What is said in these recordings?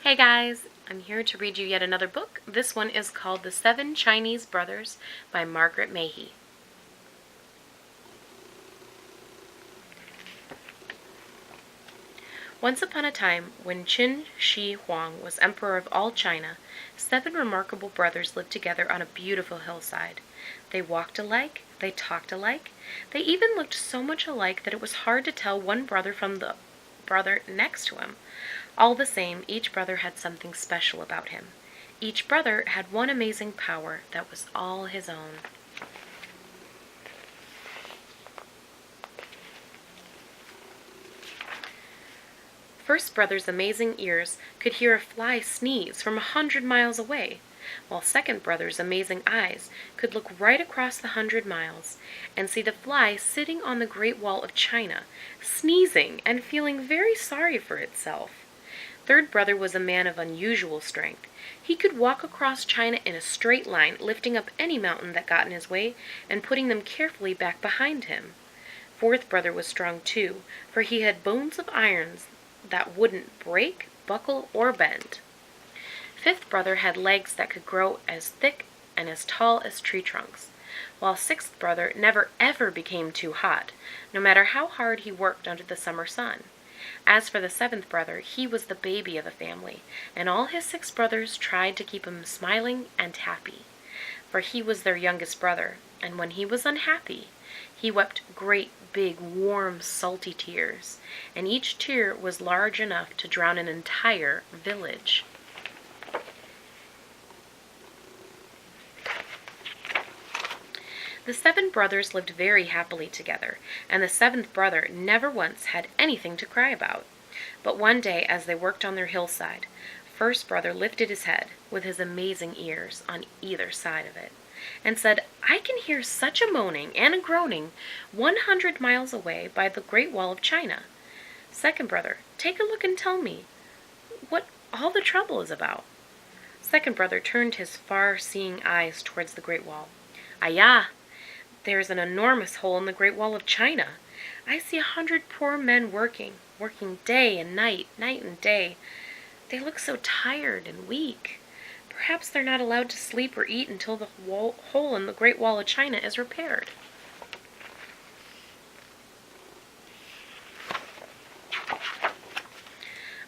Hey guys, I'm here to read you yet another book. This one is called The Seven Chinese Brothers by Margaret Mahy. Once upon a time, when Qin Shi Huang was emperor of all China, 7 remarkable brothers lived together on a beautiful hillside. They walked alike, they talked alike, they even looked so much alike that it was hard to tell one brother from the brother next to him. All the same, each brother had something special about him. Each brother had one amazing power that was all his own. First brother's amazing ears could hear a fly sneeze from 100 miles away, while second brother's amazing eyes could look right across the 100 miles and see the fly sitting on the Great Wall of China, sneezing and feeling very sorry for itself. Third brother was a man of unusual strength. He could walk across China in a straight line, lifting up any mountain that got in his way and putting them carefully back behind him. Fourth brother was strong too, for he had bones of iron that wouldn't break, buckle, or bend. Fifth brother had legs that could grow as thick and as tall as tree trunks, while sixth brother never ever became too hot, no matter how hard he worked under the summer sun. As for the seventh brother, he was the baby of the family, and all his 6 brothers tried to keep him smiling and happy, for he was their youngest brother, and when he was unhappy, he wept great, big, warm, salty tears, and each tear was large enough to drown an entire village. The 7 brothers lived very happily together, and the 7th brother never once had anything to cry about. But one day, as they worked on their hillside, first brother lifted his head, with his amazing ears on either side of it, and said, "I can hear such a moaning and a groaning 100 miles away by the Great Wall of China. Second brother, take a look and tell me what all the trouble is about." Second brother turned his far-seeing eyes towards the Great Wall. "Ayah! There's an enormous hole in the Great Wall of China. I see 100 poor men working day and night and day. They look so tired and weak. Perhaps they're not allowed to sleep or eat until the hole in the Great Wall of China is repaired."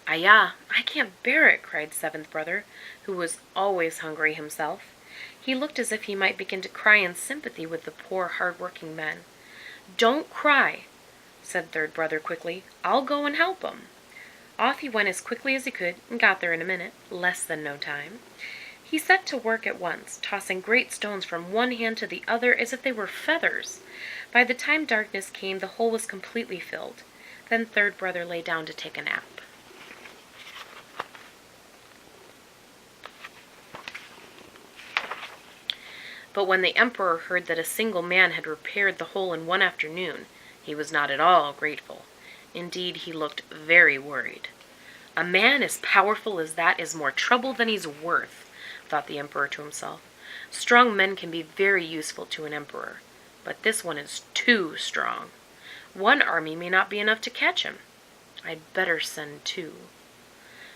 "Ayah, I can't bear it," cried 7th brother, who was always hungry himself. He looked as if he might begin to cry in sympathy with the poor, hard-working men. "Don't cry," said third brother quickly. "I'll go and help 'em." Off he went as quickly as he could, and got there in a minute, less than no time. He set to work at once, tossing great stones from one hand to the other as if they were feathers. By the time darkness came, the hole was completely filled. Then third brother lay down to take a nap. But when the emperor heard that a single man had repaired the hole in one afternoon, he was not at all grateful. Indeed, he looked very worried. "A man as powerful as that is more trouble than he's worth," thought the emperor to himself. "Strong men can be very useful to an emperor, but this one is too strong. One army may not be enough to catch him. I'd better send 2.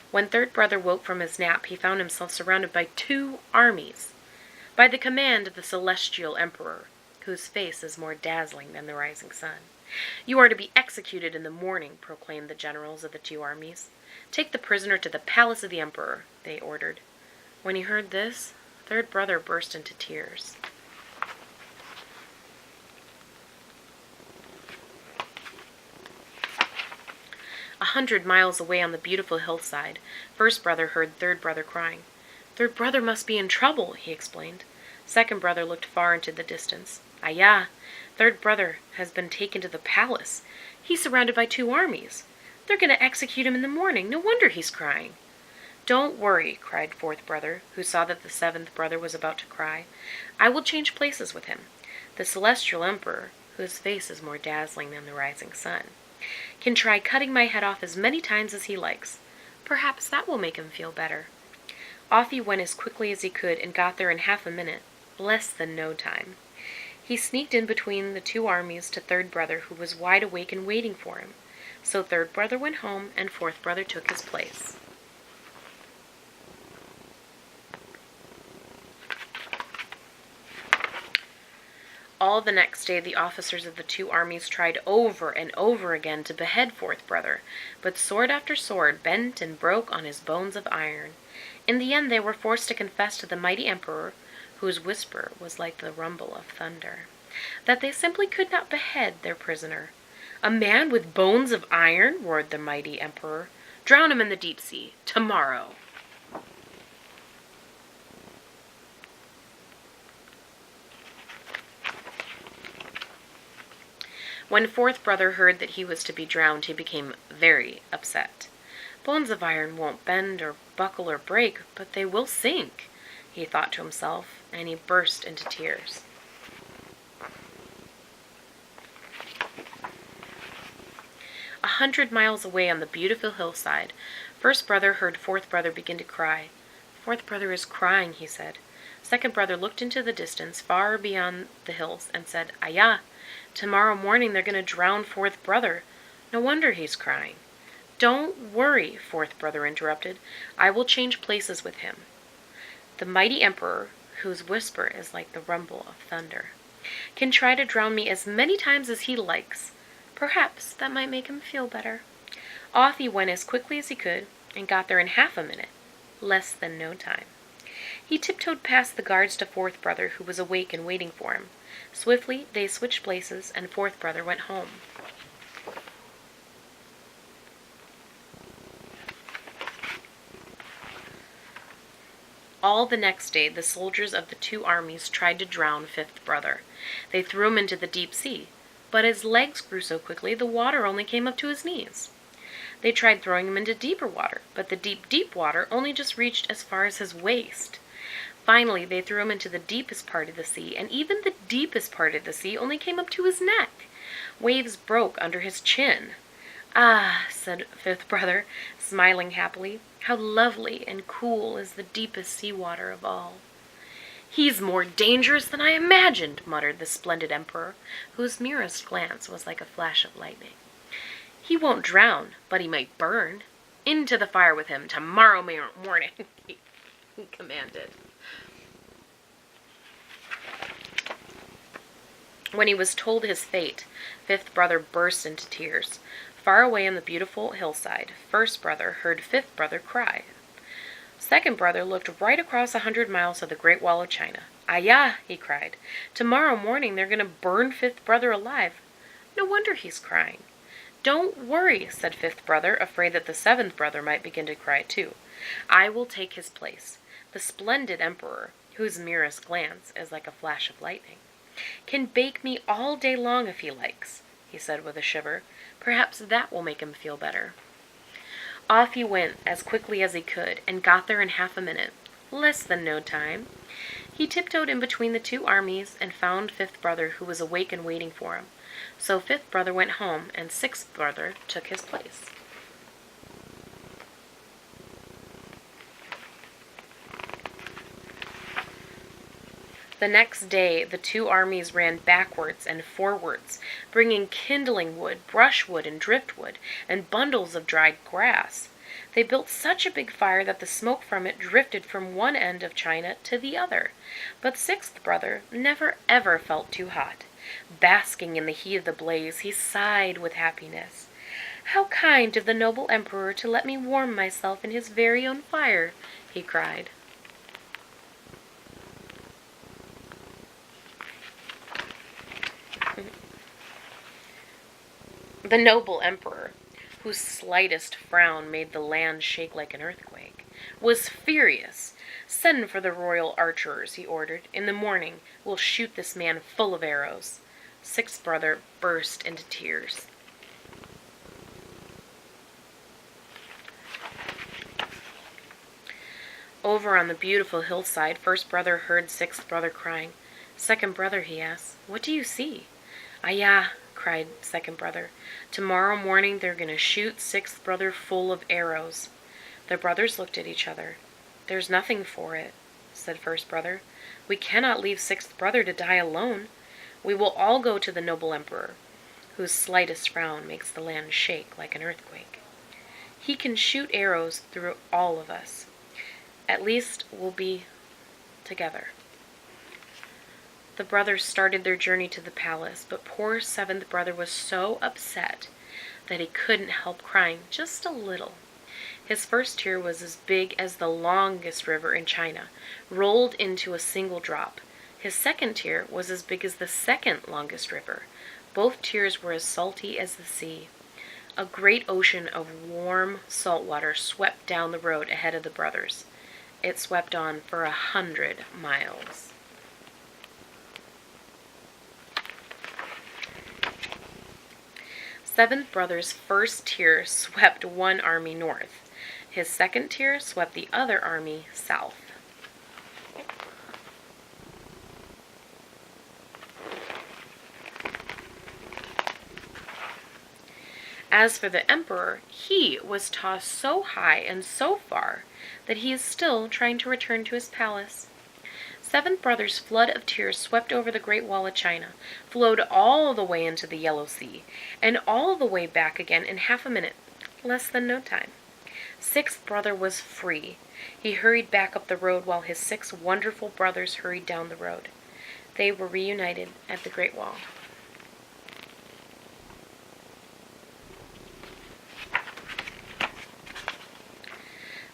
When third brother woke from his nap, he found himself surrounded by 2 armies, by the command of the celestial emperor, whose face is more dazzling than the rising sun. "You are to be executed in the morning," proclaimed the generals of the 2 armies. "Take the prisoner to the palace of the emperor," they ordered. When he heard this, third brother burst into tears. A 100 miles away on the beautiful hillside, first brother heard third brother crying. "Third brother must be in trouble," he explained. Second brother looked far into the distance. "Ayah, third brother has been taken to the palace. He's surrounded by 2 armies. They're going to execute him in the morning. No wonder he's crying." "Don't worry," cried fourth brother, who saw that the 7th brother was about to cry. "I will change places with him. The celestial emperor, whose face is more dazzling than the rising sun, can try cutting my head off as many times as he likes. Perhaps that will make him feel better." Off he went as quickly as he could and got there in half a minute, less than no time. He sneaked in between the 2 armies to third brother, who was wide awake and waiting for him. So third brother went home, and fourth brother took his place. All the next day the officers of the two armies tried over and over again to behead fourth brother, but sword after sword bent and broke on his bones of iron. In the end they were forced to confess to the mighty emperor, whose whisper was like the rumble of thunder, that they simply could not behead their prisoner. "A man with bones of iron," roared the mighty emperor. "Drown him in the deep sea, tomorrow." When fourth brother heard that he was to be drowned, he became very upset. "Bones of iron won't bend or buckle or break, but they will sink," he thought to himself, and he burst into tears. 100 miles away on the beautiful hillside, first brother heard fourth brother begin to cry. "Fourth brother is crying," he said. Second brother looked into the distance, far beyond the hills, and said, "Ayah, tomorrow morning they're going to drown fourth brother. No wonder he's crying." "Don't worry," fourth brother interrupted. "I will change places with him. The mighty emperor, whose whisper is like the rumble of thunder, can try to drown me as many times as he likes. Perhaps that might make him feel better." Off he went as quickly as he could, and got there in half a minute, less than no time. He tiptoed past the guards to fourth brother, who was awake and waiting for him. Swiftly they switched places, and fourth brother went home. All the next day the soldiers of the two armies tried to drown fifth brother. They threw him into the deep sea, but his legs grew so quickly the water only came up to his knees. They tried throwing him into deeper water, but the deep, deep water only just reached as far as his waist. Finally, they threw him into the deepest part of the sea, and even the deepest part of the sea only came up to his neck. Waves broke under his chin. "Ah," said fifth brother, smiling happily, "how lovely and cool is the deepest sea water of all." "He's more dangerous than I imagined," muttered the splendid emperor, whose merest glance was like a flash of lightning. "He won't drown, but he might burn. Into the fire with him tomorrow morning," he commanded. When he was told his fate, fifth brother burst into tears. Far away on the beautiful hillside, first brother heard fifth brother cry. Second brother looked right across 100 miles to the Great Wall of China. "Ayah," he cried, "tomorrow morning they're going to burn fifth brother alive. No wonder he's crying." "Don't worry," said fifth brother, afraid that the seventh brother might begin to cry too. "I will take his place. The splendid emperor, whose merest glance is like a flash of lightning, can bake me all day long if he likes," he said with a shiver. "Perhaps that will make him feel better." Off he went as quickly as he could, and got there in half a minute, less than no time. He tiptoed in between the two armies and found fifth brother, who was awake and waiting for him. So fifth brother went home, and sixth brother took his place. The next day the two armies ran backwards and forwards, bringing kindling wood, brushwood, and driftwood, and bundles of dried grass. They built such a big fire that the smoke from it drifted from one end of China to the other. But sixth brother never ever felt too hot. Basking in the heat of the blaze, he sighed with happiness. "How kind of the noble emperor to let me warm myself in his very own fire," he cried. The noble emperor, whose slightest frown made the land shake like an earthquake, was furious. "Send for the royal archers," he ordered. "In the morning we'll shoot this man full of arrows." Sixth brother burst into tears. Over on the beautiful hillside, first brother heard sixth brother crying. "Second brother," he asked, "what do you see?" "Ayah," cried second brother, "tomorrow morning they're going to shoot sixth brother full of arrows." The brothers looked at each other. "There's nothing for it," said first brother. "We cannot leave sixth brother to die alone. We will all go to the noble emperor, whose slightest frown makes the land shake like an earthquake. He can shoot arrows through all of us. At least we'll be together." The brothers started their journey to the palace, but poor seventh brother was so upset that he couldn't help crying just a little. His first tear was as big as the longest river in China, rolled into a single drop. His second tear was as big as the second longest river. Both tears were as salty as the sea. A great ocean of warm salt water swept down the road ahead of the brothers. It swept on for 100 miles. Seventh brother's first tear swept one army north. His second tear swept the other army south. As for the emperor, he was tossed so high and so far that he is still trying to return to his palace. Seventh brother's flood of tears swept over the Great Wall of China, flowed all the way into the Yellow Sea, and all the way back again in half a minute, less than no time. Sixth brother was free. He hurried back up the road while his 6 wonderful brothers hurried down the road. They were reunited at the Great Wall.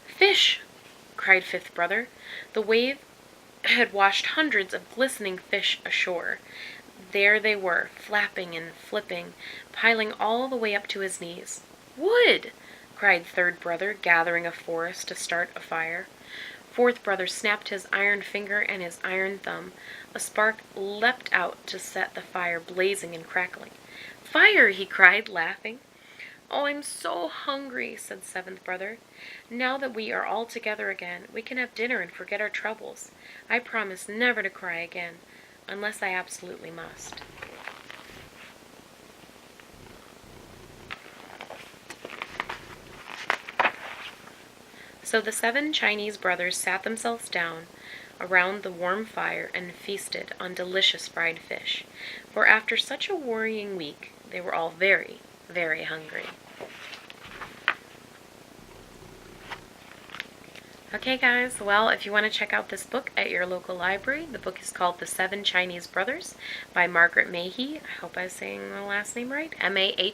"Fish!" cried fifth brother. The wave had washed hundreds of glistening fish ashore. There they were, flapping and flipping, piling all the way up to his knees. "Wood!" cried third brother, gathering a forest to start a fire. Fourth brother snapped his iron finger and his iron thumb. A spark leapt out to set the fire blazing and crackling. "Fire!" he cried, laughing. "Oh, I'm so hungry," said seventh brother. "Now that we are all together again, we can have dinner and forget our troubles. I promise never to cry again, unless I absolutely must." So the 7 Chinese brothers sat themselves down around the warm fire and feasted on delicious fried fish, for after such a worrying week, they were all very, very hungry. Okay guys, well, if you want to check out this book at your local library, the book is called The 7 Chinese Brothers by Margaret Mahy. I hope I'm saying the last name right. Mahy.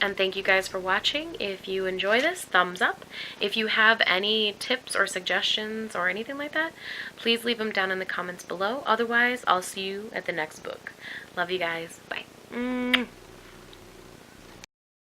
And thank you guys for watching. If you enjoy this, thumbs up. If you have any tips or suggestions or anything like that, please leave them down in the comments below. Otherwise, I'll see you at the next book. Love you guys. Bye.